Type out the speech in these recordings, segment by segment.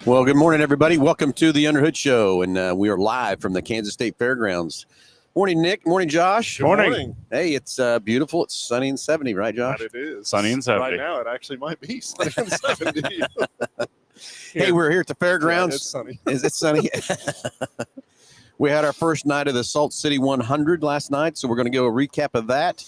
Well, good morning, everybody. Welcome to the Underhood Show, and we are live from the Kansas State Fairgrounds. Morning, Nick. Morning, Josh. Good morning. Hey, it's beautiful. It's sunny and 70, right, Josh? That it is. Sunny and 70. Right now, it actually might be sunny and 70. Hey, we're here at the Yeah, fairgrounds. it's sunny. Is it sunny? We had our first night of the Salt City 100 last night, so we're going to go a recap of that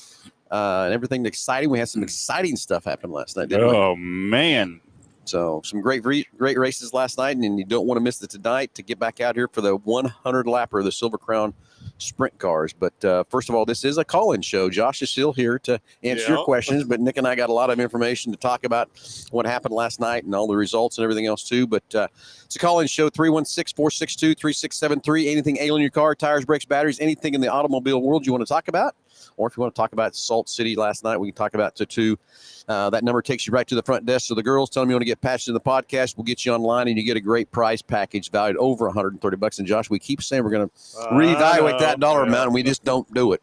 and everything exciting. We had some exciting stuff happen last night, didn't we? Oh, man. So some great races last night, and you don't want to miss it tonight to get back out here for the 100 lapper of the Silver Crown Sprint cars. But first of all, this is a call-in show. Josh is still here to answer your questions, but Nick and I got a lot of information to talk about what happened last night and all the results and everything else too. But it's a call-in show, 316-462-3673. Anything ailing your car, tires, brakes, batteries, anything in the automobile world you want to talk about. Or if you want to talk about Salt City last night, we can talk about it too. That number takes you right to the front desk. So the girls tell them you want to get patched in the podcast. We'll get you online, and you get a great prize package valued over $130. And Josh, we keep saying we're going to reevaluate that dollar amount, and we just don't do it.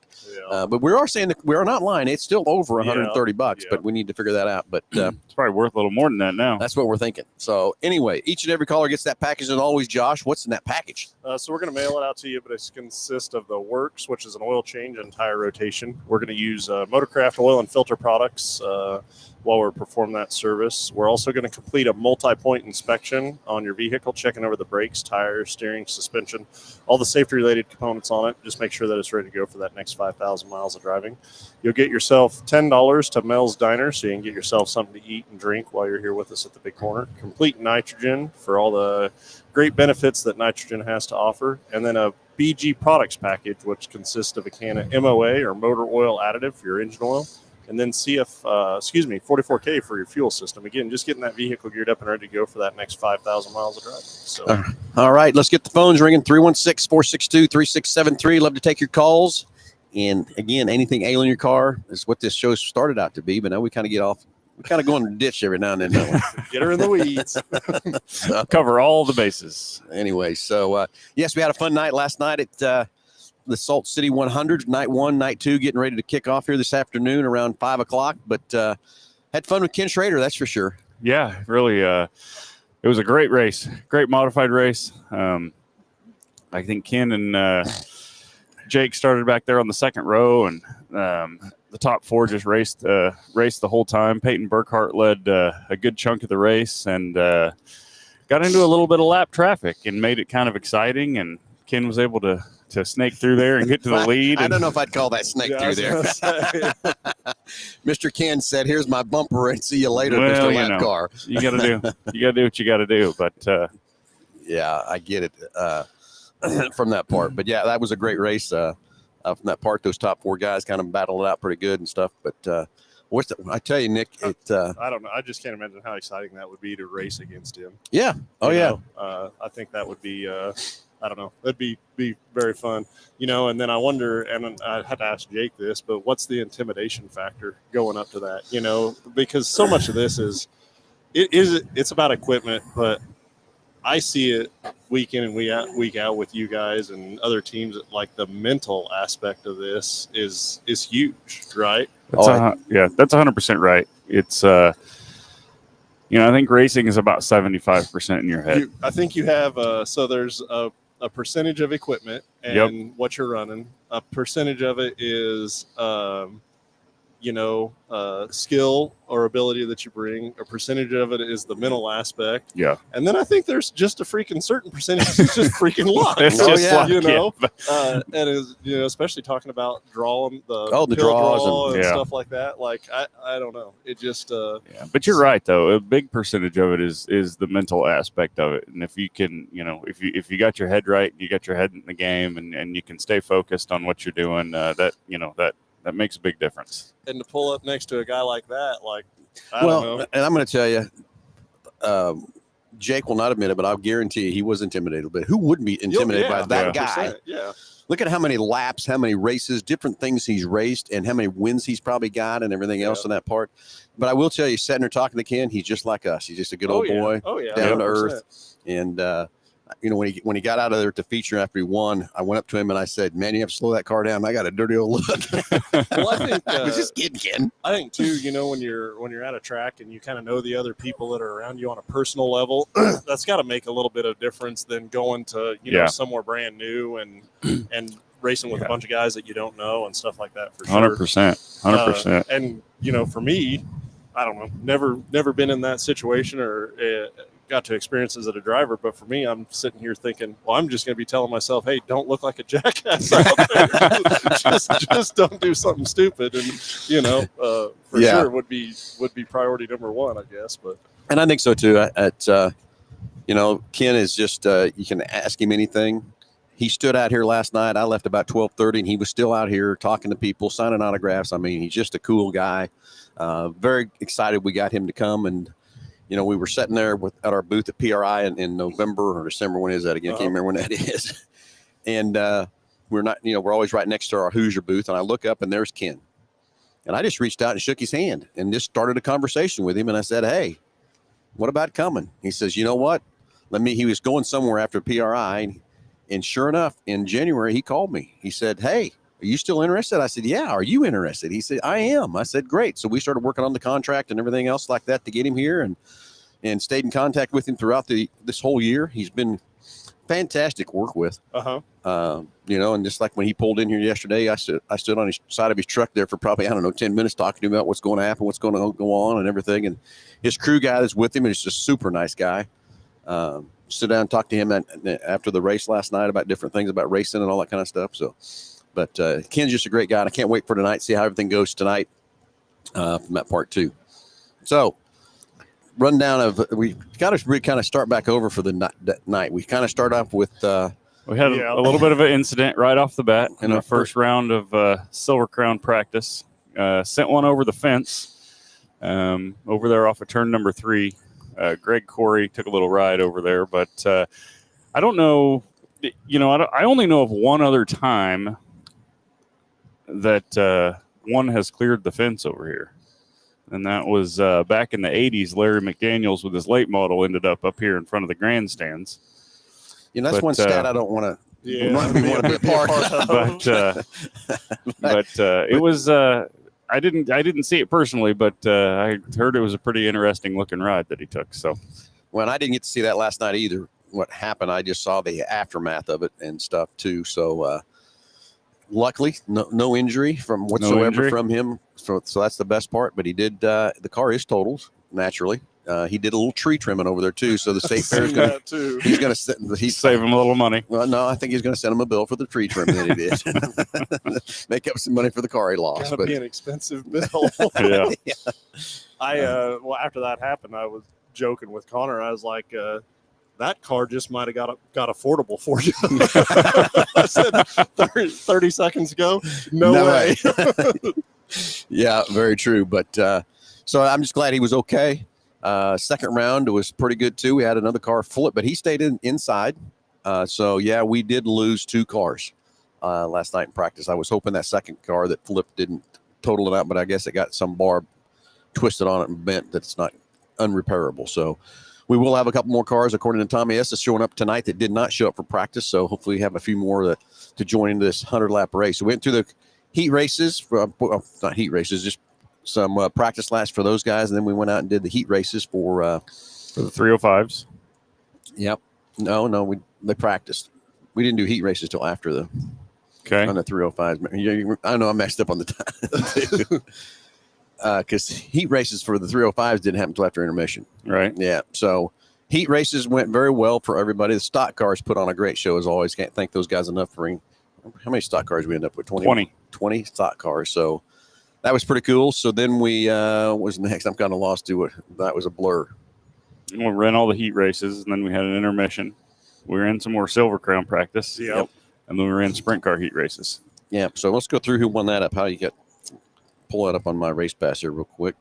Yeah. But we are saying that we are not lying. It's still over $130, but we need to figure that out. But It's probably worth a little more than that now. that's what we're thinking. So anyway, each and every caller gets that package. And always, Josh, what's in that package? So we're going to mail it out to you, but it consists of the Works, which is an oil change and tire rotation. We're going to use Motorcraft oil and filter products while we're performing that service. We're also going to complete a multi-point inspection on your vehicle, checking over the brakes, tires, steering, suspension, all the safety-related components on it. Just make sure that it's ready to go for that next 5,000 miles of driving. You'll get yourself $10 to Mel's Diner, so you can get yourself something to eat and drink while you're here with us at the Big Corner. Complete nitrogen for all the great benefits that nitrogen has to offer, and then a BG products package, which consists of a can of MOA or motor oil additive for your engine oil, and then 44K for your fuel system. Again, just getting that vehicle geared up and ready to go for that next 5,000 miles of driving. So, All right, let's get the phones ringing. 316-462-3673. Love to take your calls. And again, anything ailing your car is what this show started out to be, but now we kind of get off. We kind of go in the ditch every now and then. Don't we? get her in the weeds. Cover all the bases. Anyway, so yes, we had a fun night last night at the Salt City 100, night 1, night 2, getting ready to kick off here this afternoon around 5 o'clock. But had fun with Ken Schrader, that's for sure. Yeah, really. It was a great race, great modified race. I think Ken and Jake started back there on the second row, and the top four just raced the whole time. Peyton Burkhart led a good chunk of the race and got into a little bit of lap traffic and made it kind of exciting. And Ken was able to snake through there and get to the lead. I don't know if I'd call that snake through there. Mr. Ken said, "Here's my bumper, and see you later, Well, Mr. you Lap know. Car." You got to do what you got to do. But Yeah, I get it from that part. But yeah, that was a great race. From that part, those top four guys kind of battled it out pretty good and stuff. But I tell you, Nick, I don't know. I just can't imagine how exciting that would be to race against him. yeah. Oh, You yeah. know, I think that would be, I don't know, that'd be very fun, and then I wonder, and I had to ask Jake this, but what's the intimidation factor going up to that, because so much of this it's about equipment, but I see it week in and week out with you guys and other teams. Like the mental aspect of this is huge, right? that's 100% right. It's I think racing is about 75% in your head. I think you have so there's a percentage of equipment and what you're running. A percentage of it is skill or ability that you bring. A percentage of it is the mental aspect. Yeah. And then I think there's just a freaking certain percentage that's just freaking luck. It's just luck, And is especially talking about drawing the the pill draws draw and- and yeah. stuff like that. Like I don't know. It just Yeah, but you're right though. A big percentage of it is the mental aspect of it, and if you can, if you got your head right, you got your head in the game, and you can stay focused on what you're doing, that that makes a big difference. and to pull up next to a guy like that, like I don't know. And I'm going to tell you, Jake will not admit it, but I'll guarantee you he was intimidated. But who wouldn't be intimidated by that guy? Yeah. Look at how many laps, how many races, different things he's raced, and how many wins he's probably got and everything else in that part. But I will tell you, sitting there talking to Ken, he's just like us. He's just a good old boy, Oh yeah. down to 100%. earth. And when he got out of there to feature after he won, I went up to him and I said, "Man, you have to slow that car down. I got a dirty old look." Well, I think I was just kidding, Ken. I think too, when you're at a track and you kind of know the other people that are around you on a personal level, that's got to make a little bit of difference than going to somewhere brand new and racing with a bunch of guys that you don't know and stuff like that. For sure, 100%. And for me, I don't know, never been in that situation or got to experience as a driver. But for me, I'm sitting here thinking, well, I'm just going to be telling myself, hey, don't look like a jackass out there. just don't do something stupid. And, for sure would be priority number one, I guess. And I think so too. Ken is just, you can ask him anything. He stood out here last night. I left about 12:30 and he was still out here talking to people, signing autographs. I mean, he's just a cool guy. Very excited we got him to come. And, we were sitting there at our booth at PRI in November or December. When is that again? I can't remember when that is. And we're always right next to our Hoosier booth. And I look up and there's Ken. And I just reached out and shook his hand and just started a conversation with him. And I said, "Hey, what about coming?" He says, "You know what? He was going somewhere after PRI. And sure enough, in January, he called me. He said, 'Hey, are you still interested?' I said, 'Yeah. Are you interested?' He said, 'I am.' I said, 'Great.' So we started working on the contract and everything else like that to get him here and stayed in contact with him throughout this whole year. He's been fantastic to work with. And just like when he pulled in here yesterday, I stood on his side of his truck there for probably, 10 minutes talking to him about what's going to happen, what's going to go on and everything. And his crew guy that's with him is just a super nice guy. Sit down and talk to him after the race last night about different things about racing and all that kind of stuff. So, but Ken's just a great guy. And I can't wait for tonight, see how everything goes tonight from that part too. So, rundown we got to kind of start back over for the night. We kind of start off with we had a little bit of an incident right off the bat in our first round of Silver Crown practice. Sent one over the fence over there off of turn number 3. Greg Corey took a little ride over there, but I don't know. I only know of one other time that one has cleared the fence over here. And that was back in the 80s. Larry McDaniels with his late model ended up here in front of the grandstands. That's one stat I don't want to be a part of. But it was I didn't see it personally, but I heard it was a pretty interesting looking ride that he took. So, well, I didn't get to see that last night either. What happened? I just saw the aftermath of it and stuff too. So, luckily, no injury from whatsoever from him. So that's the best part. But he did. The car is totaled naturally. He did a little tree trimming over there too. So the state fair is going to. He's going to save him a little money. Well, no, I think he's going to send him a bill for the tree trimming that he did. Make up some money for the car he lost. Gotta be an expensive bill. Yeah. Well, after that happened, I was joking with Connor. I was like, that car just might have got affordable for you. I said 30 seconds ago. No way. Yeah, very true. But so I'm just glad he was okay. Second round was pretty good too. We had another car flip, but he stayed inside. So yeah, we did lose 2 cars last night in practice. I was hoping that second car that flipped didn't total it out, but I guess it got some bar twisted on it and bent that's not unrepairable. So we will have a couple more cars, according to Tommy S, showing up tonight that did not show up for practice. So hopefully we have a few more to join this 100-lap race. So we went through the heat races, not heat races, just some practice laps for those guys. And then we went out and did the heat races for the 305s. Yep. No, they practiced. We didn't do heat races till after on the 305s. I know I messed up on the time. Because heat races for the 305s didn't happen until after intermission. Right. Yeah. So heat races went very well for everybody. The stock cars put on a great show as always. Can't thank those guys enough for how many stock cars we end up with? 20 stock cars. So that was pretty cool. So then we what was next? I'm kind of lost to it. That was a blur. We ran all the heat races, and then we had an intermission. We ran some more Silver Crown practice. Yep. And then we ran sprint car heat races. Yeah. So let's go through who won that up. How you get pull that up on my race pass here real quick.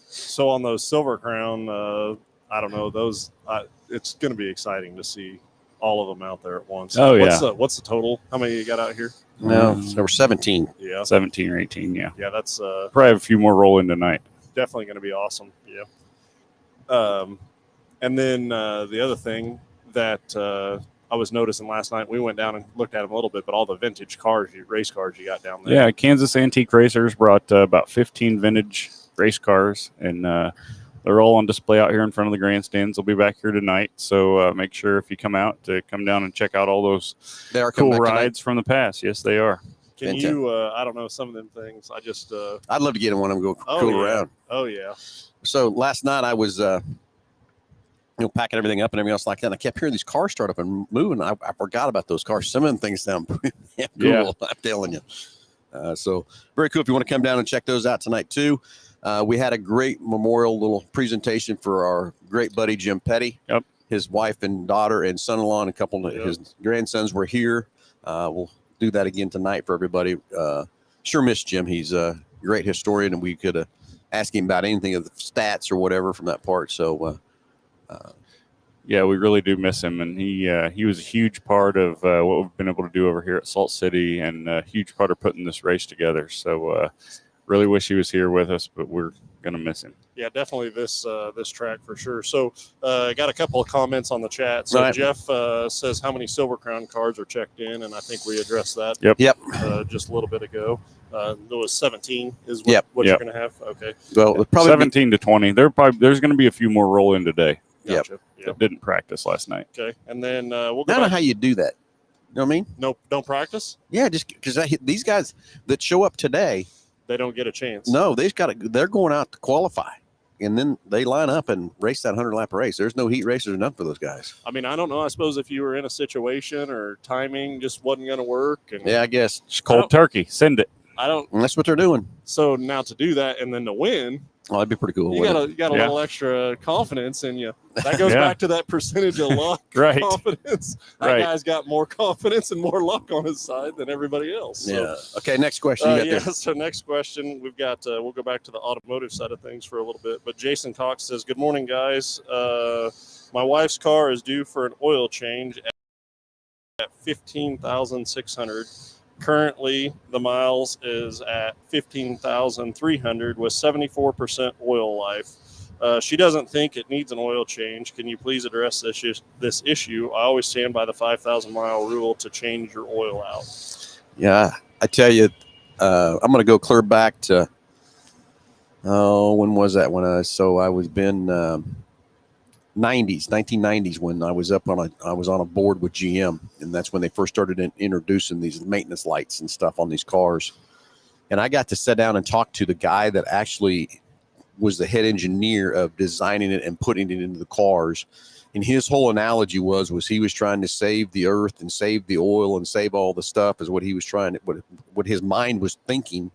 So on those Silver Crown, I don't know, those it's going to be exciting to see all of them out there at once. Oh, yeah. What's the total? How many you got out here? No, there were 17. Yeah. 17 or 18, yeah. Yeah, that's probably have a few more roll in tonight. Definitely going to be awesome. Yeah. And then the other thing, that I was noticing last night. We went down and looked at them a little bit, but all the vintage cars, race cars you got down there. Yeah, Kansas Antique Racers brought about 15 vintage race cars, and they're all on display out here in front of the grandstands. They'll be back here tonight, so make sure if you come out to come down and check out all those They are coming cool back tonight. rides from the past. Yes, they are. Can Fantastic. you? I don't know some of them things. I just. I'd love to get in one of them, go Oh, cool yeah. around. Oh yeah. So last night I was, packing everything up and everything else like that. And I kept hearing these cars start up and moving. I forgot about those cars. Some of them things sound pretty damn cool. Yeah. I'm telling you. So very cool. If you want to come down and check those out tonight too. We had a great memorial little presentation for our great buddy Jim Petty. Yep. His wife and daughter and son-in-law and a couple of his grandsons were here. We'll do that again tonight for everybody. Sure miss Jim. He's a great historian, and we could ask him about anything of the stats or whatever from that part. So Yeah, we really do miss him, and he was a huge part of what we've been able to do over here at Salt City, and a huge part of putting this race together. So really wish he was here with us, but we're gonna miss him. Yeah, definitely this track for sure. So I got a couple of comments on the chat. So Right. Jeff says how many Silver Crown cards are checked in, and I think we addressed that. Yep. Just a little bit ago. There was 17 is what, Yep. what Yep. you're going to have. Okay. well, it'll probably 17 to 20. There's going to be a few more roll in today Yep. Gotcha. Yep. that didn't practice last night. Okay. And then we'll I go don't know back. how you do that. You know what I mean? No, don't practice. Yeah, just because these guys that show up today, They don't get a chance. no, they're going out to qualify, and then they line up and race that 100-lap race. There's no heat races or nothing for those guys. I mean, I don't know. I suppose if you were in a situation or timing just wasn't going to work. And Yeah, I guess It's cold turkey. Send it. I don't. and that's what they're doing. So now to do that and then to win, Oh, that'd be pretty cool. you wouldn't got a Yeah. little extra confidence in you. That goes Yeah. back to that percentage of luck, Right. confidence. That Right. guy's got more confidence and more luck on his side than everybody else. it? So, Yeah. Okay. Next question. You got yeah. there. So next question, we've got. We'll go back to the automotive side of things for a little bit. But Jason Cox says, "Good morning, guys. My wife's car is due for an oil change at 15,600. Currently, the miles is at 15,300 with 74% oil life. She doesn't think it needs an oil change. Can you please address this issue? I always stand by the 5,000-mile rule to change your oil out." Yeah, I tell you, I'm going to go clear back to. Oh, when was that? I was been 1990s when I was on a board with GM, and that's when they first started introducing these maintenance lights and stuff on these cars. And I got to sit down and talk to the guy that actually was the head engineer of designing it and putting it into the cars. And his whole analogy was he was trying to save the earth and save the oil and save all the stuff is what he was trying to, what his mind was thinking.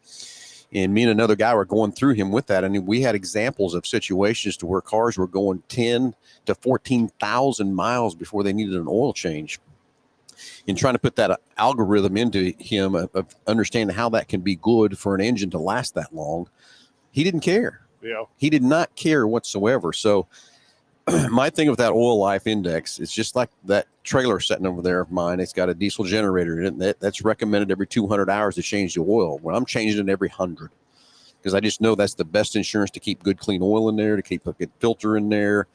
And me and another guy were going through him with that. And we had examples of situations to where cars were going 10 to 14,000 miles before they needed an oil change. And trying to put that algorithm into him of understanding how that can be good for an engine to last that long. He didn't care. Yeah. He did not care whatsoever. So my thing with that oil life index is just like that trailer sitting over there of mine. It's got a diesel generator in it. That's recommended every 200 hours to change the oil. Well, I'm changing it every 100 because I just know that's the best insurance to keep good, clean oil in there, to keep a good filter in there,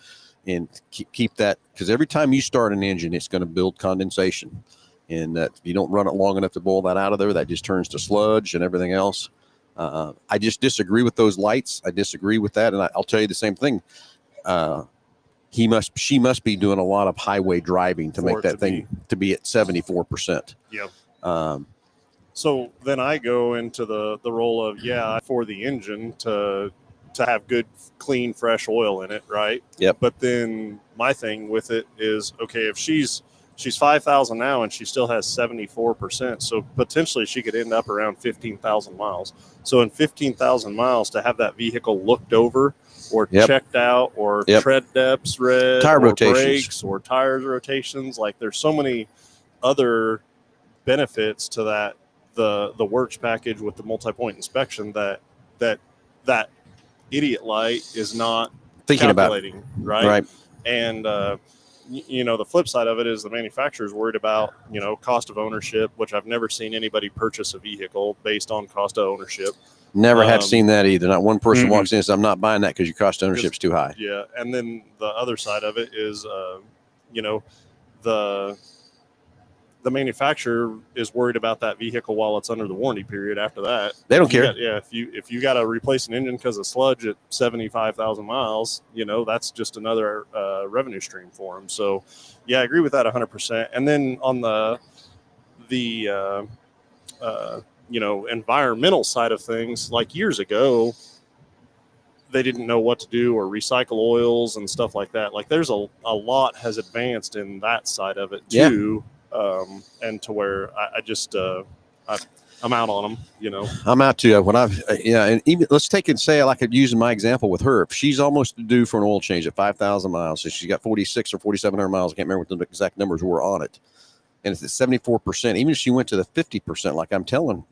and keep that. Because every time you start an engine, it's going to build condensation. And if you don't run it long enough to boil that out of there, that just turns to sludge and everything else. I just disagree with those lights. I disagree with that. And I'll tell you the same thing. She must be doing a lot of highway driving to For make it that to thing to be at 74%. Yep. So then I go into the role of, for the engine to have good, clean, fresh oil in it, right? Yep. But then my thing with it is, okay, if she's 5,000 now and she still has 74%, so potentially she could end up around 15,000 miles. So in 15,000 miles, to have that vehicle looked over or Yep. checked out or Yep. tread depths read, Tire or rotations. brakes or tires rotations, like there's so many other benefits to that, the works package with the multi-point inspection that idiot light is not Thinking about calculating, right? right. And the flip side of it is the manufacturer's worried about cost of ownership, which I've never seen anybody purchase a vehicle based on cost of ownership. Never have Um, seen that either. Not one person Mhm. walks in and says, "I'm not buying that because your cost of ownership's too high." Yeah, and then the other side of it is, the manufacturer is worried about that vehicle while it's under the warranty period. After that, They don't care. If you got to replace an engine because of sludge at 75,000 miles, that's just another revenue stream for them. So, yeah, I agree with that 100%. And then on the environmental side of things, like years ago, they didn't know what to do or recycle oils and stuff like that. Like there's a lot has advanced in that side of it too. And to where I'm out on them, I'm out too. And even let's take and say, like I'm using my example with her. If she's almost due for an oil change at 5,000 miles, so she's got 46 or 4,700 miles. I can't remember what the exact numbers were on it. And it's at 74%. Even if she went to the 50%, like I'm telling,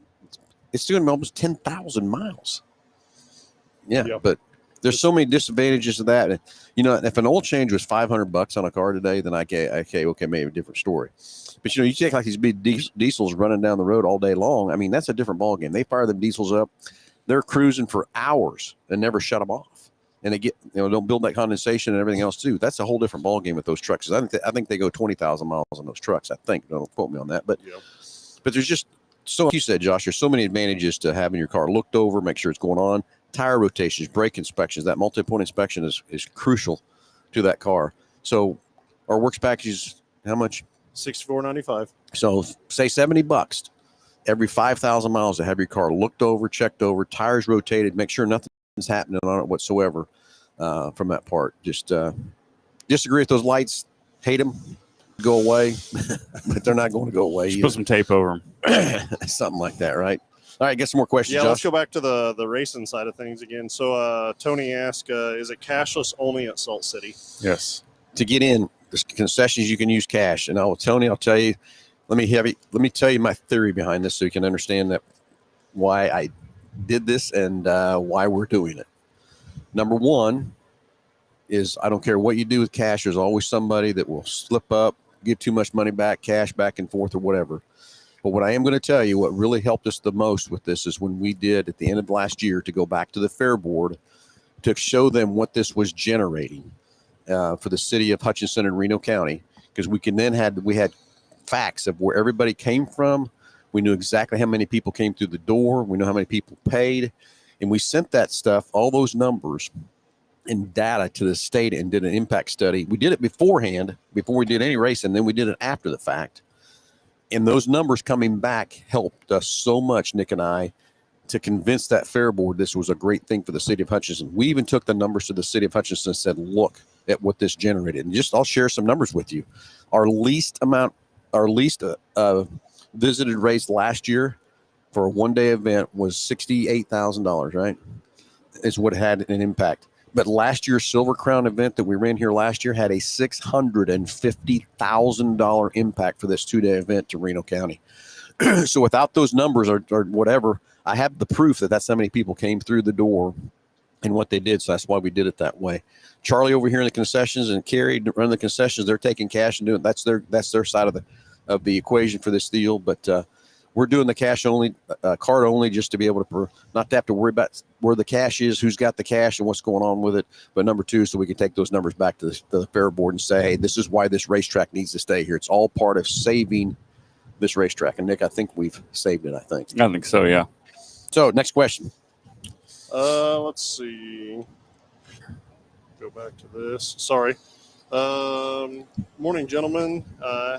it's doing almost 10,000 miles. Yeah, but there's so many disadvantages to that. And, if an oil change was $500 on a car today, then okay, maybe a different story. But, you take like these big diesels running down the road all day long. I mean, that's a different ballgame. They fire them diesels up. They're cruising for hours and never shut them off. And they get, don't build that condensation and everything else too. That's a whole different ballgame with those trucks. I think they go 20,000 miles on those trucks. I think. Don't quote me on that. But there's just like you said, Josh, there's so many advantages to having your car looked over, make sure it's going on. Tire rotations, brake inspections, that multi-point inspection is crucial to that car. So our works package is how much? $64.95. So say $70 every 5,000 miles to have your car looked over, checked over, tires rotated, make sure nothing's happening on it whatsoever from that part. Just disagree with those lights, hate them, go away, but they're not going to go away. Just put some tape over them. Something like that, right? All right, get some more questions. Yeah, Josh. let's go back to the racing side of things again. So Tony asked, is it cashless only at Salt City? Yes. To get in, there's concessions you can use cash. And I'll tell you, let me tell you my theory behind this so you can understand that why I did this and why we're doing it. Number one is I don't care what you do with cash. There's always somebody that will slip up, give too much money back, cash back and forth or whatever. But what I am going to tell you, what really helped us the most with this is when we did at the end of last year to go back to the Fair Board to show them what this was generating for the city of Hutchinson and Reno County, because we had facts of where everybody came from. We knew exactly how many people came through the door. We know how many people paid, and we sent that stuff, all those numbers and data to the state and did an impact study. We did it beforehand, before we did any race, and then we did it after the fact. And those numbers coming back helped us so much, Nick and I, to convince that Fair Board this was a great thing for the city of Hutchinson. We even took the numbers to the city of Hutchinson and said, look at what this generated. And I'll share some numbers with you. Our least visited race last year for a one-day event was $68,000, right? Is what had an impact. But last year's Silver Crown event that we ran here last year had a $650,000 impact for this two-day event to Reno County. So without those numbers or whatever, I have the proof that that's how many people came through the door and what they did. So that's why we did it that way. Charlie over here in the concessions and Carrie running the concessions, they're taking cash and doing that's their side of the equation for this deal. But we're doing the cash only, card only, just to be able to not to have to worry about where the cash is, who's got the cash, and what's going on with it. But number two, so we can take those numbers back to the Fair Board and say, hey, this is why this racetrack needs to stay here. It's all part of saving this racetrack. And Nick, I think we've saved it. I think so. Yeah. So next question. Let's see. Go back to this. Sorry. Morning, gentlemen.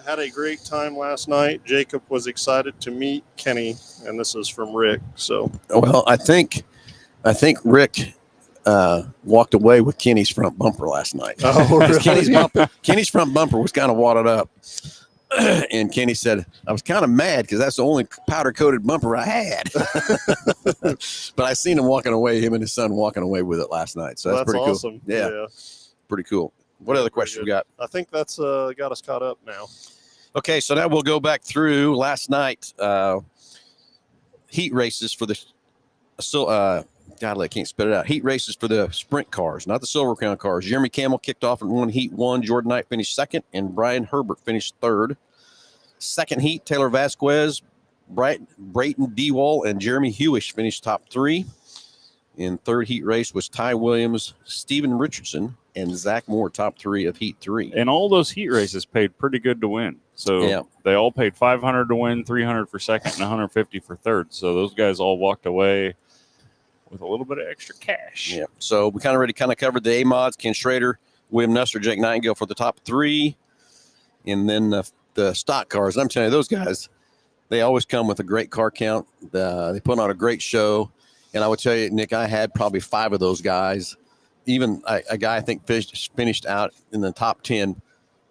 Had a great time last night. Jacob was excited to meet Kenny, and this is from Rick. So, well, I think Rick walked away with Kenny's front bumper last night. Oh, really? Kenny's front bumper was kind of wadded up, and Kenny said, "I was kind of mad because that's the only powder coated bumper I had." But I seen him walking away. Him and his son walking away with it last night. So that's pretty awesome. Cool. Yeah, pretty cool. What other questions we got? I think that's got us caught up now. Okay, so now we'll go back through last night heat races for the I can't spit it out. Heat races for the sprint cars, not the Silver Crown cars. Jeremy Camel kicked off and won Heat 1. Jordan Knight finished second, and Brian Herbert finished third. Second heat, Taylor Vasquez, Brayton Dewall, and Jeremy Hewish finished top three. In third heat race was Ty Williams, Steven Richardson, and Zach Moore, top 3 of heat 3. And all those heat races paid pretty good to win. So Yeah. they all paid $500 to win, $300 for second, and $150 for third. So those guys all walked away with a little bit of extra cash. Yeah. So we already covered the A-Mods, Ken Schrader, William Nestor, Jake Nightingale for the top 3. And then the stock cars. I'm telling you, those guys, they always come with a great car count. They put on a great show. And I would tell you, Nick, I had probably 5 of those guys. Even a guy I think finished out in the top 10,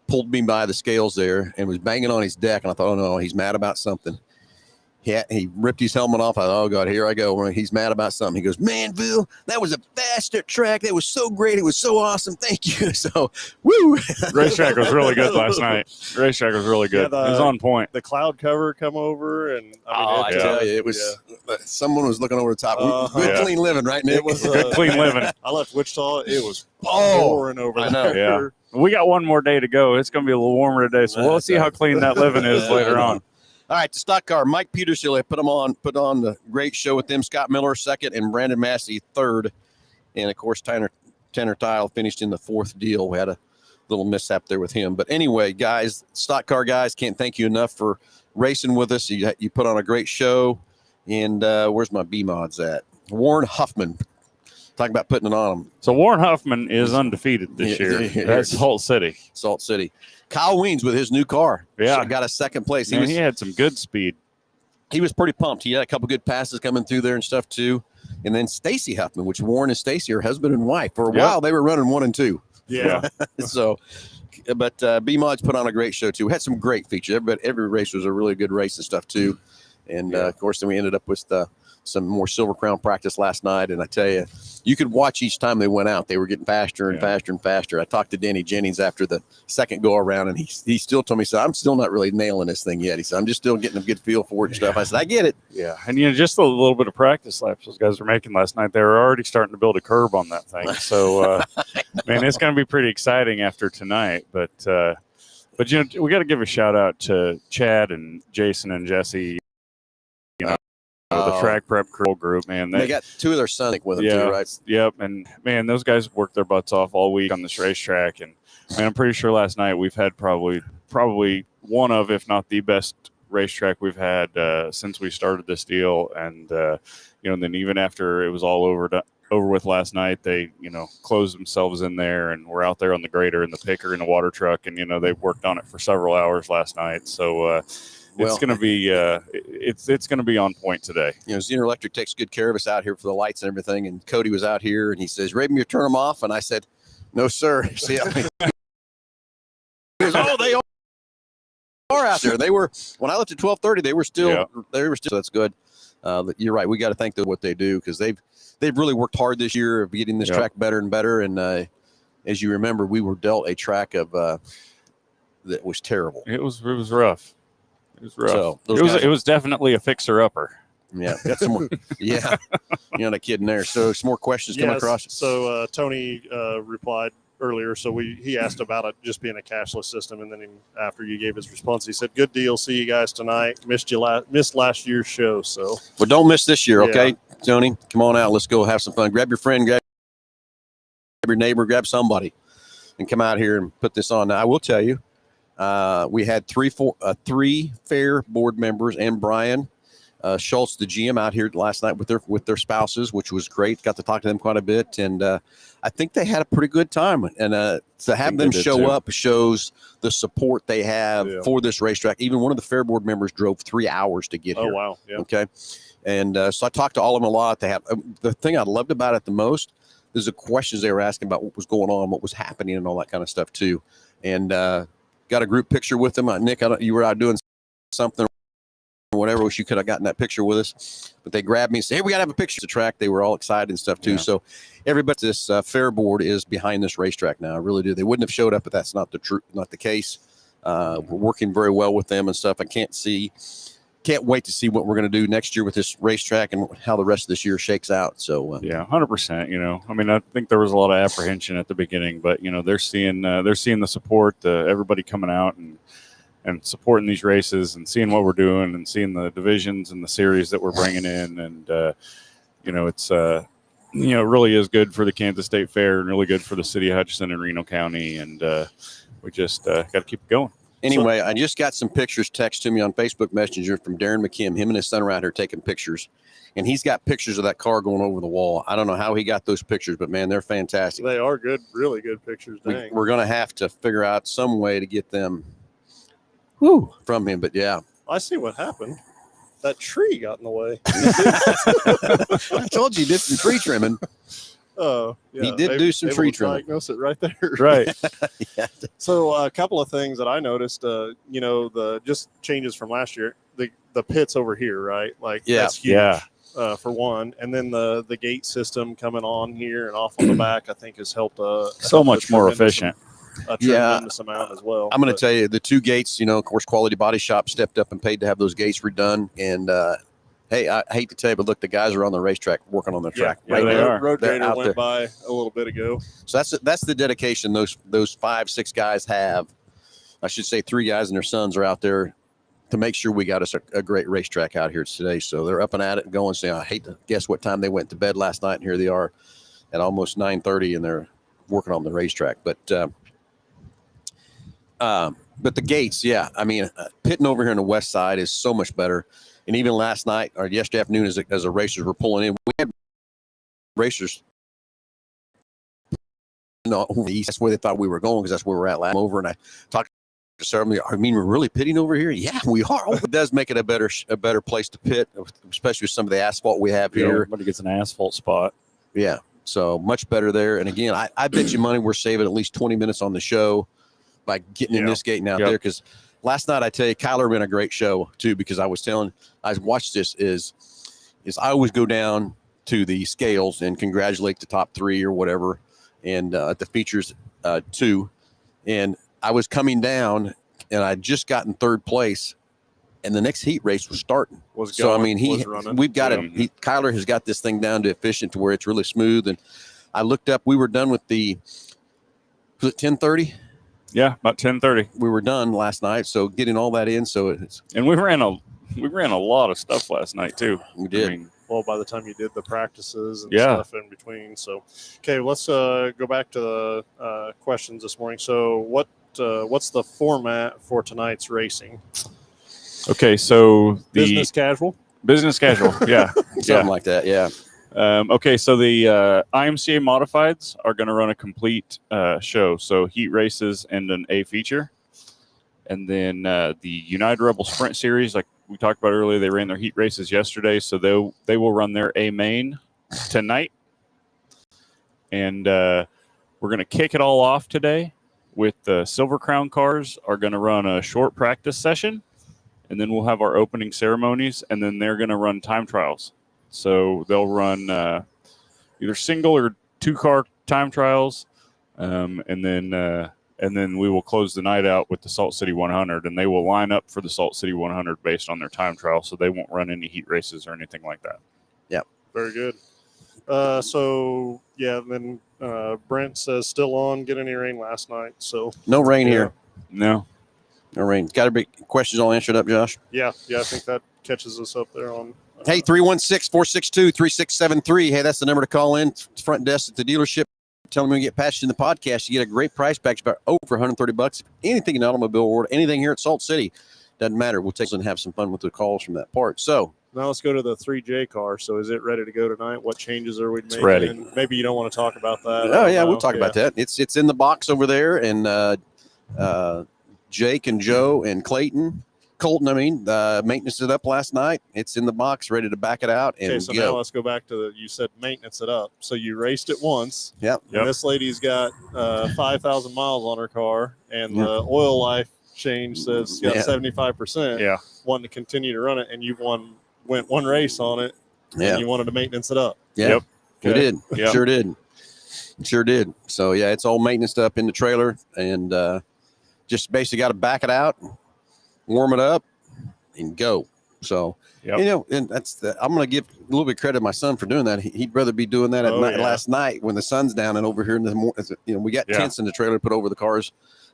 pulled me by the scales there and was banging on his deck. And I thought, oh, no, he's mad about something. He ripped his helmet off. I thought, oh, God, here I go. He's mad about something. He goes, man, Bill, that was a faster track. That was so great. It was so awesome. Thank you. So, woo. Racetrack was really good last night. Racetrack was really good. Yeah, it was on point. The cloud cover come over, and I tell you, it was someone was looking over the top. Good clean living, right, Nick? It was Good clean living. I left Wichita. It was Oh, pouring over I know. there. Yeah. We got one more day to go. It's going to be a little warmer today, so we'll see how clean that living is later on. All right, the stock car, Mike Peterson, put on the great show with them. Scott Miller second and Brandon Massey third. And, of course, Tanner Tile finished in the 4th deal. We had a little mishap there with him. But anyway, guys, stock car guys, can't thank you enough for racing with us. You put on a great show. And where's my B-Mods at? Warren Huffman. Talking about putting it on them. So Warren Huffman is undefeated this year. That's Salt City. Salt City. Kyle Weens with his new car. Yeah. Got a second place. He had some good speed. He was pretty pumped. He had a couple good passes coming through there and stuff too. And then Stacy Huffman, which Warren and Stacy are husband and wife. For a while, they were running 1 and 2. Yeah. So, but B-Mods put on a great show too. We had some great features. Every race was a really good race and stuff too. And of course, then we ended up with some more Silver Crown practice last night. And I tell you, you could watch each time they went out. They were getting faster and faster and faster. I talked to Danny Jennings after the second go around, and he still told me, he said, I'm still not really nailing this thing yet. He said, I'm just still getting a good feel for it and stuff. I said, I get it. Yeah. And, just a little bit of practice laps those guys were making last night. They were already starting to build a curb on that thing. So, man, it's going to be pretty exciting after tonight. But we got to give a shout out to Chad and Jason and Jesse. The track prep group, man. They got 2 of their sons with them too, right? Yep. And man, those guys worked their butts off all week on this racetrack. And man, I'm pretty sure last night we've had probably one of, if not the best racetrack we've had since we started this deal. And then even after it was all over with last night, they closed themselves in there and were out there on the grader and the picker and the water truck, and they worked on it for several hours last night. So it's going to be it's going to be on point today. Zener Electric takes good care of us out here for the lights and everything. And Cody was out here and he says, Raven, you turn them off. And I said, no, sir. See, he goes, oh, they are out there. They were, when I left at 12:30, they were still. So that's good. You're right. We got to thank them what they do, because they've really worked hard this year of getting this track better and better. And as you remember, we were dealt a track of that was terrible. It was rough. It was rough. So it was definitely a fixer upper. Yeah, got some more. Yeah, the kid in there. So some more questions coming across. So Tony replied earlier. So he asked about it just being a cashless system, and then after you gave his response, he said, "Good deal. See you guys tonight. Missed last year's show. So well, don't miss this year, okay, Tony? Come on out. Let's go have some fun. Grab your friend, grab your neighbor, grab somebody, and come out here and put this on. Now, I will tell you, we had three fair board members and Brian Schultz, the GM, out here last night with their spouses, which was great. Got to talk to them quite a bit, and I think they had a pretty good time. And to have them show up shows the support they have for this racetrack. Even one of the fair board members drove 3 hours to get here. Oh wow! Yeah. Okay, and so I talked to all of them a lot. They have the thing I loved about it the most is the questions they were asking about what was going on, what was happening, and all that kind of stuff too. And got a group picture with them. Nick, you were out doing something or whatever. Wish you could have gotten that picture with us. But they grabbed me and said, hey, we got to have a picture of the track. They were all excited and stuff too. Yeah. So everybody, this fair board is behind this racetrack now. I really do. They wouldn't have showed up if that's not the case. We're working very well with them and stuff. I can't wait to see what we're going to do next year with this racetrack and how the rest of this year shakes out. So 100%. I mean, I think there was a lot of apprehension at the beginning, but they're seeing the support, everybody coming out and supporting these races and seeing what we're doing and seeing the divisions and the series that we're bringing in, and really is good for the Kansas State Fair and really good for the city of Hutchinson and Reno County. And we just got to keep it going. Anyway, I just got some pictures text to me on Facebook Messenger from Darren McKim. Him and his son are out here taking pictures. And he's got pictures of that car going over the wall. I don't know how he got those pictures, but, man, they're fantastic. They are good, really good pictures. Dang. We're going to have to figure out some way to get them from him. But, yeah. I see what happened. That tree got in the way. I told you he did some tree trimming. Oh, yeah. He did do some able tree to trimming. Diagnose it right there. Right. Yeah. So a couple of things that I noticed, the just changes from last year. The pits over here, right? Like that's huge. Yeah. For one, and then the gate system coming on here and off on the back, I think has helped. So much more efficient. A tremendous amount as well. I'm going to tell you, the two gates, of course, Quality Body Shop stepped up and paid to have those gates redone. And, hey, I hate to tell you, but look, the guys are on the racetrack working on the track right they now. are. Road They're Grader out went there. by a little bit ago. So that's the dedication those 5-6 guys have. I should say 3 guys and their sons are out there to make sure we got us a great racetrack out here today. So they're up and at it and going. Saying, I hate to guess what time they went to bed last night, and here they are at almost 9:30, and they're working on the racetrack. But the gates, yeah, I mean, pitting over here on the west side is so much better. And even last night or yesterday afternoon, as the racers were pulling in, we had racers. Over the east. That's where they thought we were going because that's where we're at last over. And I talked to several. I mean, we're really pitting over here. Yeah, we are. It does make it a better place to pit, especially with some of the asphalt we have here. Everybody gets an asphalt spot. Yeah, so much better there. And again, I bet you money we're saving at least 20 minutes on the show by getting in this gate and out there. Because last night, I tell you, Kyler ran a great show too. Because I watched this is I always go down to the scales and congratulate the top 3 or whatever, and the features 2, and I was coming down and I'd just gotten 3rd place, and the next heat race was starting. I mean, we've got it. Kyler has got this thing down to efficient to where it's really smooth. And I looked up, we were done with was it 10:30? Yeah, about 10:30. We were done last night. So getting all that in. So and we ran a lot of stuff last night too. We did. I mean, well, by the time you did the practices and stuff in between. So, okay, let's go back to the questions this morning. So what's the format for tonight's racing? Okay, so the business casual, yeah, something like that, yeah. Okay, so the IMCA modifieds are going to run a complete show, so heat races and an A feature, and then the United Rebel Sprint Series, like we talked about earlier, they ran their heat races yesterday, so they will run their A main tonight, and we're going to kick it all off today with the Silver Crown cars are going to run a short practice session, and then we'll have our opening ceremonies, and then they're going to run time trials. So they'll run either single or 2-car time trials, and then we will close the night out with the Salt City 100, and they will line up for the Salt City 100 based on their time trial, so they won't run any heat races or anything like that. Yeah, very good. So yeah, then Brent says still on. Get any rain last night? So no rain here. No rain. Got to be questions all answered up, Josh. Yeah. I think that catches us up there on. Hey, 316-462-3673. Hey, that's the number to call in. Front desk at the dealership. Tell them we get past you in the podcast. You get a great price pack, about over $130. Anything in the automobile world, anything here at Salt City, doesn't matter. We'll take and have some fun with the calls from that part. So now let's go to the 3J car. So is it ready to go tonight? What changes are we making? It's ready. Maybe you don't want to talk about that. Oh yeah, we'll talk about that. It's in the box over there, and Jake and Joe and Colton, maintenance it up last night. It's in the box, ready to back it out and okay, so go. now let's go back to you said maintenance it up. So you raced it once. Yep. And this lady's got 5,000 miles on her car, and the oil life change says she's got 75%. Yeah. Wanting to continue to run it, and you went one race on it, Yeah. and you wanted to maintenance it up. Yeah. Yep. We did. Yeah. Sure did. So yeah, it's all maintenance up in the trailer, and just basically got to back it out, warm it up, and go. So and that's I'm going to give a little bit of credit to my son for doing that. He'd rather be doing that at night, last night when the sun's down, and over here in the morning. We got tents in the trailer to put over the cars,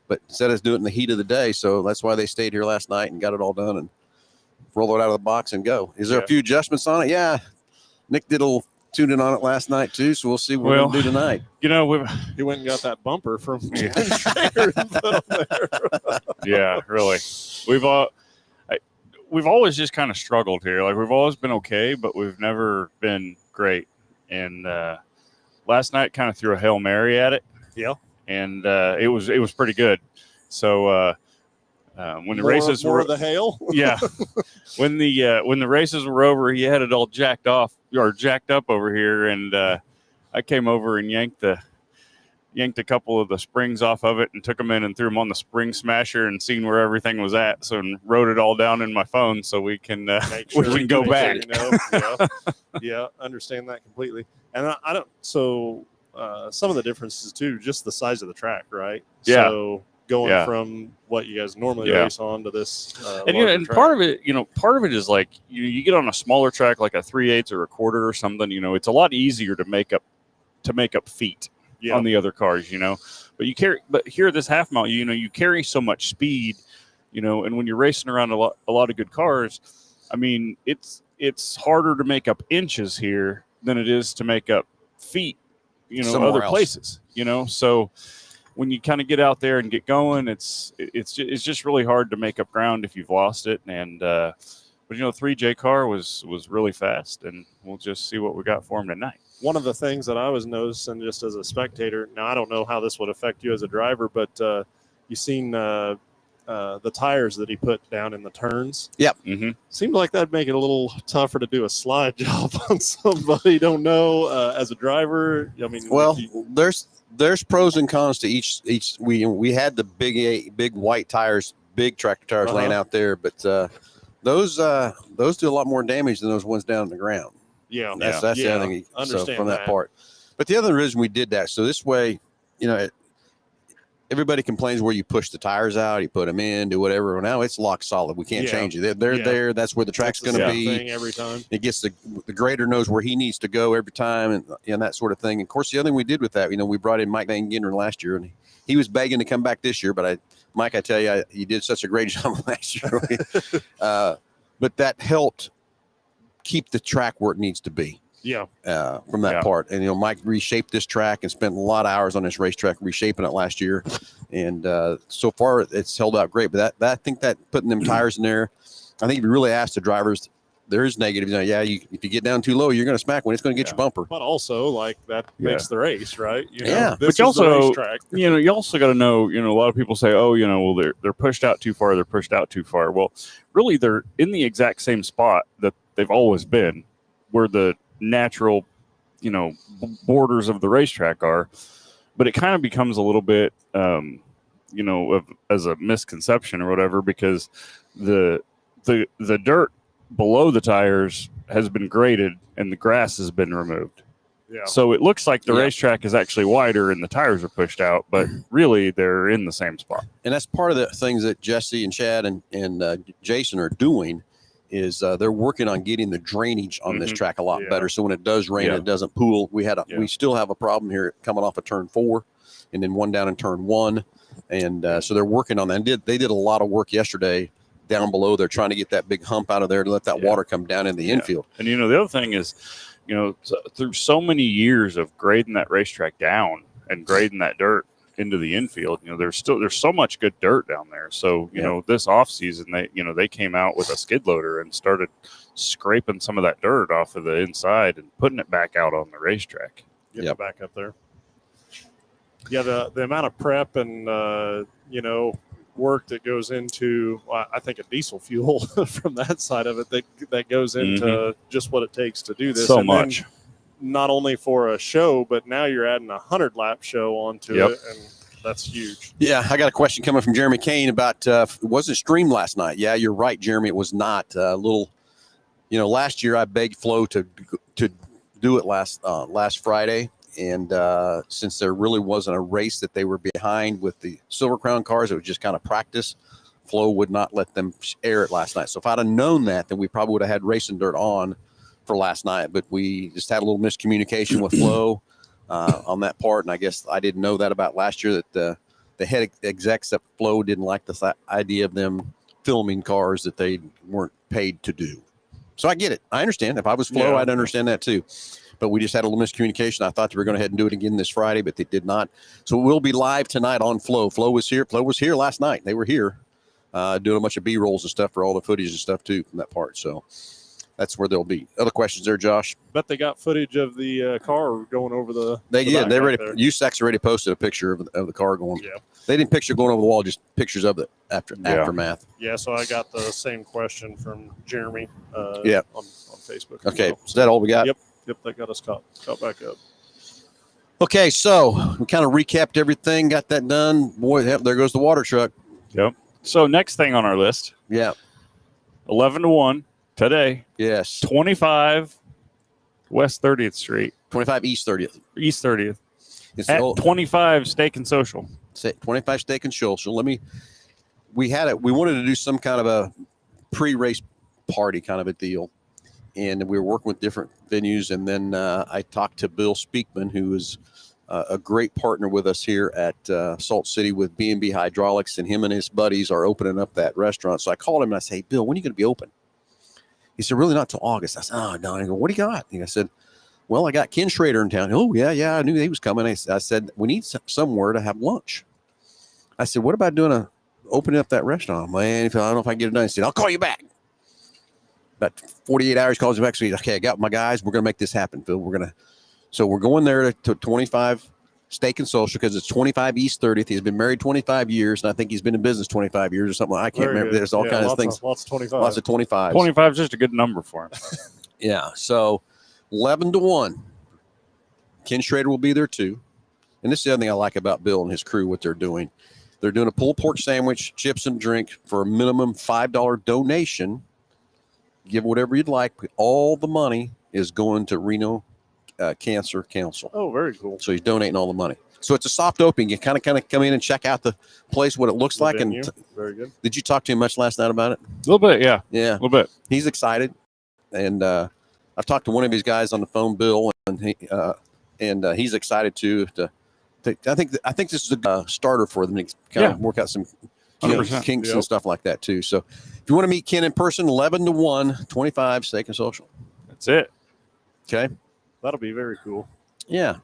but instead of doing it in the heat of the day, so that's why they stayed here last night and got it all done and roll it out of the box and go. Is there a few adjustments on it? Yeah, Nick did a little tuned in on it last night too, so we'll see what we're Well, gonna do tonight. You know, we've He went and got that bumper from Yeah. Ken Schrader and put on there. yeah, really. We've always just kind of struggled here. Like we've always been okay, but we've never been great. And last night kind of threw a Hail Mary at it. Yeah. And it was pretty good. So when the races more were of the hail. yeah, when the races were over, he had it all jacked up over here, and I came over and yanked a couple of the springs off of it and took them in and threw them on the spring smasher and seen where everything was at. So and wrote it all down in my phone so we can Make we can go make back. sure you know. Yeah, understand that completely. And I don't. So some of the differences too, just the size of the track, right? Yeah. So going Yeah. from what you guys normally Yeah. race on to this, And and part of it is like you get on a smaller track like a 3/8 or a quarter or something. It's a lot easier to make up feet on the other cars. But here at this half mile, you carry so much speed, and when you're racing around a lot of good cars, I mean it's harder to make up inches here than it is to make up feet, Somewhere other else. places, so. When you kind of get out there and get going, it's just really hard to make up ground if you've lost it. And but 3J car was really fast, and we'll just see what we got for him tonight. One of the things that I was noticing just as a spectator, now I don't know how this would affect you as a driver, but you seen the tires that he put down in the turns. Mm-hmm. Seemed like that'd make it a little tougher to do a slide job on somebody you don't know as a driver. I mean, Well, there's pros and cons to each. We had the big white tires, big tractor tires laying out there, but those do a lot more damage than those ones down on the ground. yeah, That's the other thing. Understand So from that that. part. But the other reason we did that, so this way, everybody complains where you push the tires out, you put them in, do whatever. Well, now it's lock solid. We can't Yeah. change it. They're Yeah. there. That's where the track's That's the going to same be. thing every time. It gets the grader knows where he needs to go every time and that sort of thing. And of course, the other thing we did with that, we brought in Mike Van Genderen last year, and he was begging to come back this year. But Mike, I tell you, you did such a great job last year. But that helped keep the track where it needs to be. Yeah, From that Yeah. part. And, Mike reshaped this track and spent a lot of hours on this racetrack reshaping it last year. And so far it's held out great. But I think that putting them tires in there, I think if you really ask the drivers, there is negatives. If you get down too low, you're going to smack one. It's going to get your bumper. but also like that makes the race, right? Yeah. this But you is the also- racetrack. You also got to know, a lot of people say, oh, well, they're pushed out too far. They're pushed out too far. Well, really, they're in the exact same spot that they've always been, where the natural, borders of the racetrack are. But it kind of becomes a little bit, as a misconception or whatever, because the dirt below the tires has been graded and the grass has been removed. Yeah, So it looks like the Yeah. racetrack is actually wider and the tires are pushed out, but really they're in the same spot. And that's part of the things that Jesse and Chad and Jason are doing is they're working on getting the drainage on this Mhm. track a lot Yeah. better. So when it does rain, Yeah. it doesn't pool. We Yeah. still have a problem here coming off of turn 4 and then one down in turn 1. And so they're working on that. And they did a lot of work yesterday down below. They're trying to get that big hump out of there to let that Yeah. water come down in the Yeah. infield. And the other thing is, through so many years of grading that racetrack down and grading that dirt into the infield, there's so much good dirt down there. So, this off season, they came out with a skid loader and started scraping some of that dirt off of the inside and putting it back out on the racetrack. getting Yep. it back up there. Yeah, the amount of prep and work that goes into, I think, a diesel fuel from that side of it that goes into just what it takes to do this. So And then much. not only for a show, but now you're adding 100-lap show onto Yep. it, and that's huge. Yeah, I got a question coming from Jeremy Kane about it wasn't streamed last night. Yeah, you're right, Jeremy. It was not. Last year I begged Flo to do it last Friday, and since there really wasn't a race that they were behind with the Silver Crown cars, it was just kind of practice. Flo would not let them air it last night. So if I'd have known that, then we probably would have had Racing Dirt on for last night. But we just had a little miscommunication with Flo on that part, and I guess I didn't know that about last year, that the head execs at Flo didn't like the idea of them filming cars that they weren't paid to do. So I get it. I understand. If I was Flo, Yeah. I'd understand that too. but we just had a little miscommunication. I thought they were going to head and do it again this Friday, but they did not. So we'll be live tonight on Flow. Flow was here. Flow was here last night. They were here doing a bunch of B-rolls and stuff for all the footage and stuff too from that part. So that's where they'll be. Other questions there, Josh? Bet they got footage of the car going over the. They the did. back They right already. there. USAC's already posted a picture of the car going. Yeah. They didn't picture going over the wall, just pictures of the aftermath. Yeah. So I got the same question from Jeremy. On Facebook. as Okay, well. is that all we got? Yep. Yep. That got us caught back up. Okay, so we kind of recapped everything, got that done. Boy, there goes the water truck. Yep. So next thing on our list, Yeah. 11-1 today, Yes. 25 West 30th Street, 25 East 30th. East 30th, It's at the 25 Steak and Social. 25 Steak and Social. We wanted to do some kind of a pre-race party kind of a deal. And we were working with different venues. And then I talked to Bill Speakman, who is a great partner with us here at Salt City with B&B Hydraulics. And him and his buddies are opening up that restaurant. So I called him and I said, hey, Bill, when are you going to be open? He said, really not till August. I said, oh, no. I go, what do you got? And I said, well, I got Ken Schrader in town. Oh, yeah, I knew he was coming. I said, we need somewhere to have lunch. I said, what about opening up that restaurant? Man, I don't know if I can get it done. He said, I'll call you back. About 48 hours, calls me back. So he's okay, I got my guys. We're going to make this happen, Phil. So we're going there to 25 Steak and Social because it's 25 East 30th. He's been married 25 years, and I think he's been in business 25 years or something. I can't remember. There's all kinds of things. Lots of 25. Lots of 25s. 25 is just a good number for him. Yeah. So 11-1. Ken Schrader will be there too. And this is the other thing I like about Bill and his crew, what they're doing. They're doing a pulled pork sandwich, chips, and drink for a minimum $5 donation. Give whatever you'd like. All the money is going to Reno Cancer Council. Oh, very cool. So he's donating all the money. So it's a soft opening. You kind of come in and check out the place, what it looks like. Venue. And Very good. did you talk to him much last night about it? A little bit, yeah. Yeah. A little bit. He's excited. And I've talked to one of his guys on the phone, Bill, and he's excited too. I think this is a starter for them to kind of work out some 100%. kinks Yep. and stuff like that too. So if you want to meet Ken in person, 11-1, 25 Steak and Social. That's it. Okay. That'll be very cool. Yeah.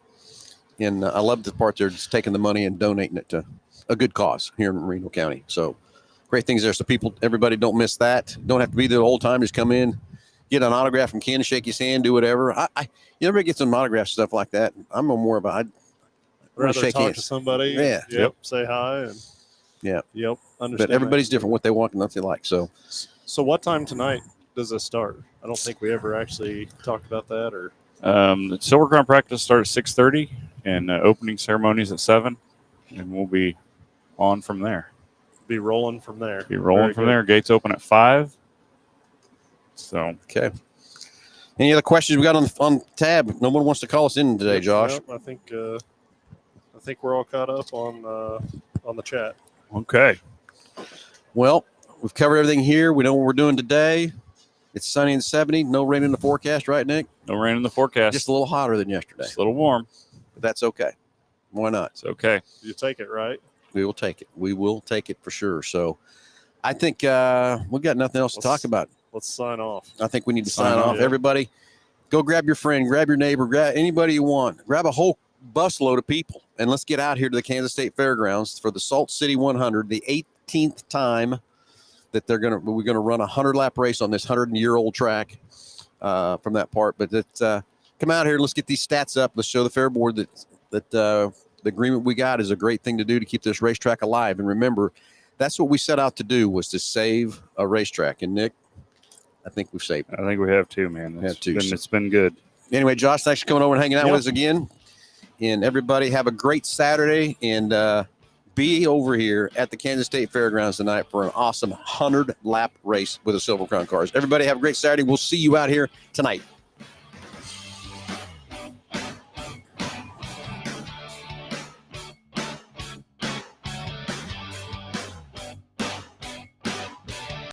And I love the part they're just taking the money and donating it to a good cause here in Reno County. So great things there. So everybody don't miss that. Don't have to be there the whole time. Just come in, get an autograph from Ken, shake his hand, do whatever. Everybody gets some autograph stuff like that. I'm more about I'd Rather shake talk hands. to somebody. Yeah. Yep. Say hi. And Yeah. Yep. Understand. But everybody's different what they want and what they like. So So what time tonight does this start? I don't think we ever actually talked about that. Or The Silver Crown practice starts at 6:30 and opening ceremonies at 7, and we'll be on from there. be rolling from there. Be rolling Very from good. there. Gates open at 5. So okay. Any other questions we got on tab? No one wants to call us in today, Josh. Yep, I think we're all caught up on the chat. okay. Well, we've covered everything here. We know what we're doing today. It's sunny and 70. No rain in the forecast, right, Nick? No rain in the forecast. Just a little hotter than yesterday. Just a little warm. But that's okay. Why not? It's okay. You take it, right? We will take it. We will take it for sure. So I think we've got nothing else to talk about. Let's sign off. I think we need to Sign sign off. off. Everybody, go grab your friend, grab your neighbor, grab anybody you want. Grab a whole busload of people, and let's get out here to the Kansas State Fairgrounds for the Salt City 100, the 18th time that we're gonna run a 100-lap race on this 100-year-old track from that part. But come out here, let's get these stats up. Let's show the fair board that the agreement we got is a great thing to do to keep this racetrack alive. And remember, that's what we set out to do, was to save a racetrack. And Nick, I think we've saved it. I think we have too, man. Have to. It's been good. Anyway, Josh, thanks for coming over and hanging out Yep. with us again. And everybody have a great Saturday, and be over here at the Kansas State Fairgrounds tonight for an awesome 100-lap race with the Silver Crown cars. Everybody have a great Saturday. We'll see you out here tonight.